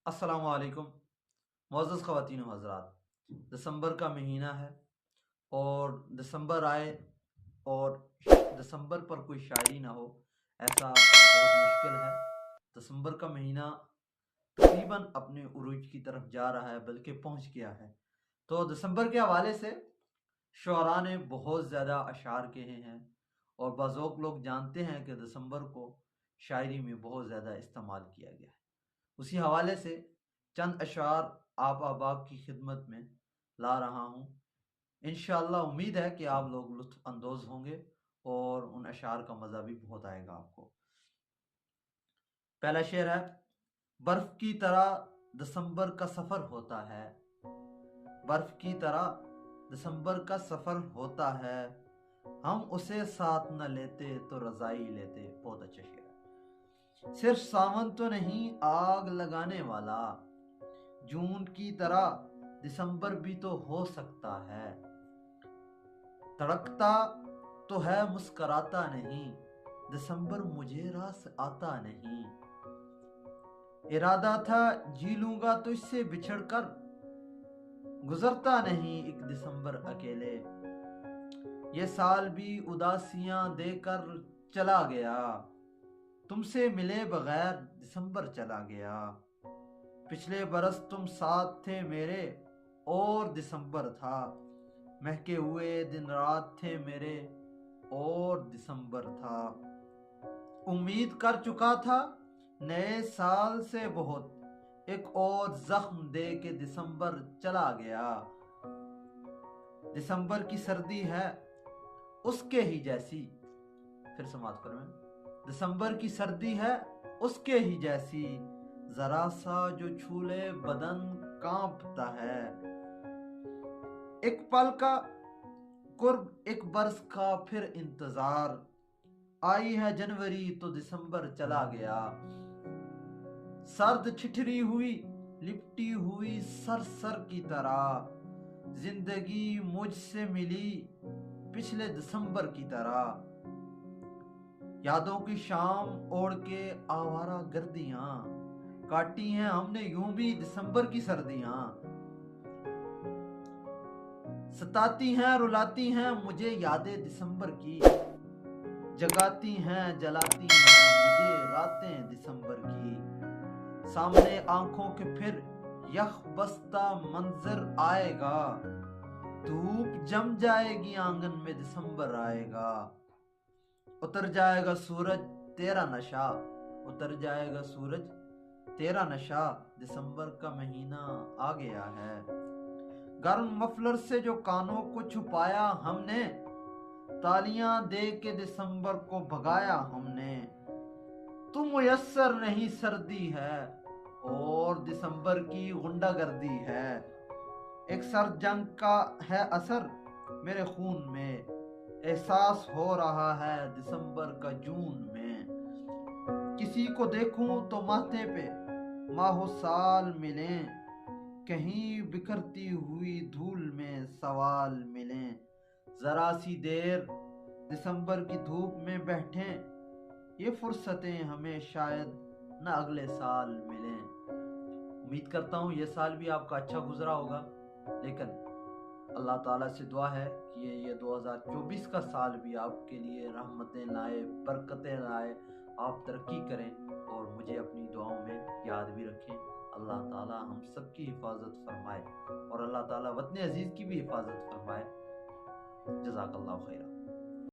السلام علیکم معزز خواتین و حضرات۔ دسمبر کا مہینہ ہے اور دسمبر آئے اور دسمبر پر کوئی شاعری نہ ہو ایسا بہت مشکل ہے۔ دسمبر کا مہینہ تقریباً اپنے عروج کی طرف جا رہا ہے، بلکہ پہنچ گیا ہے۔ تو دسمبر کے حوالے سے شعراء نے بہت زیادہ اشعار کہے ہیں اور بعض لوگ جانتے ہیں کہ دسمبر کو شاعری میں بہت زیادہ استعمال کیا گیا ہے۔ اسی حوالے سے چند اشعار آپ احباب کی خدمت میں لا رہا ہوں۔ انشاءاللہ امید ہے کہ آپ لوگ لطف اندوز ہوں گے اور ان اشعار کا مزہ بھی بہت آئے گا آپ کو۔ پہلا شعر ہے: برف کی طرح دسمبر کا سفر ہوتا ہے، برف کی طرح دسمبر کا سفر ہوتا ہے، ہم اسے ساتھ نہ لیتے تو رضائی لیتے۔ بہت اچھا شعر ہے۔ صرف ساون تو نہیں آگ لگانے والا، جون کی طرح دسمبر بھی تو ہو سکتا ہے، تڑکتا تو ہے مسکراتا نہیں، دسمبر مجھے راس آتا نہیں، ارادہ تھا جی لوں گا تجھ سے بچھڑ کر، گزرتا نہیں ایک دسمبر اکیلے، یہ سال بھی اداسیاں دے کر چلا گیا، تم سے ملے بغیر دسمبر چلا گیا، پچھلے برس تم ساتھ تھے میرے اور دسمبر تھا، مہکے ہوئے دن رات تھے میرے اور دسمبر تھا، امید کر چکا تھا نئے سال سے بہت، ایک اور زخم دے کے دسمبر چلا گیا، دسمبر کی سردی ہے اس کے ہی جیسی، پھر سماعت فرمائیں، دسمبر کی سردی ہے اس کے ہی جیسی، ذرا سا جو چھولے بدن کانپتا ہے، ایک پل کا قرب ایک برس کا پھر انتظار، آئی ہے جنوری تو دسمبر چلا گیا، سرد چھٹری ہوئی لپٹی ہوئی سر سر کی طرح، زندگی مجھ سے ملی پچھلے دسمبر کی طرح، یادوں کی شام اوڑھ کے آوارہ گردیاں، کاٹی ہیں ہم نے یوں بھی دسمبر کی سردیاں، ستاتی ہیں رلاتی ہیں مجھے یادیں دسمبر کی، جگاتی ہیں جلاتی ہیں مجھے راتیں دسمبر کی، سامنے آنکھوں کے پھر یخ بستہ منظر آئے گا، دھوپ جم جائے گی آنگن میں دسمبر آئے گا، اتر جائے گا سورج تیرا نشہ، اتر جائے گا سورج تیرا نشہ، دسمبر کا مہینہ آ گیا ہے، گرم مفلر سے جو کانوں کو چھپایا ہم نے، تالیاں دے کے دسمبر کو بھگایا ہم نے، تو میسر نہیں سردی ہے اور دسمبر کی غنڈہ گردی ہے، ایک سر جنگ کا ہے اثر میرے خون میں، احساس ہو رہا ہے دسمبر کا جون میں، کسی کو دیکھوں تو ماتھے پہ ماہ و سال ملیں، کہیں بکھرتی ہوئی دھول میں سوال ملیں، ذرا سی دیر دسمبر کی دھوپ میں بیٹھیں، یہ فرصتیں ہمیں شاید نہ اگلے سال ملیں۔ امید کرتا ہوں یہ سال بھی آپ کا اچھا گزرا ہوگا، لیکن اللہ تعالیٰ سے دعا ہے کہ یہ 2024 کا سال بھی آپ کے لیے رحمتیں لائے، برکتیں لائے، آپ ترقی کریں اور مجھے اپنی دعاؤں میں یاد بھی رکھیں۔ اللہ تعالیٰ ہم سب کی حفاظت فرمائے اور اللہ تعالیٰ وطن عزیز کی بھی حفاظت فرمائے۔ جزاک اللہ خیرہ۔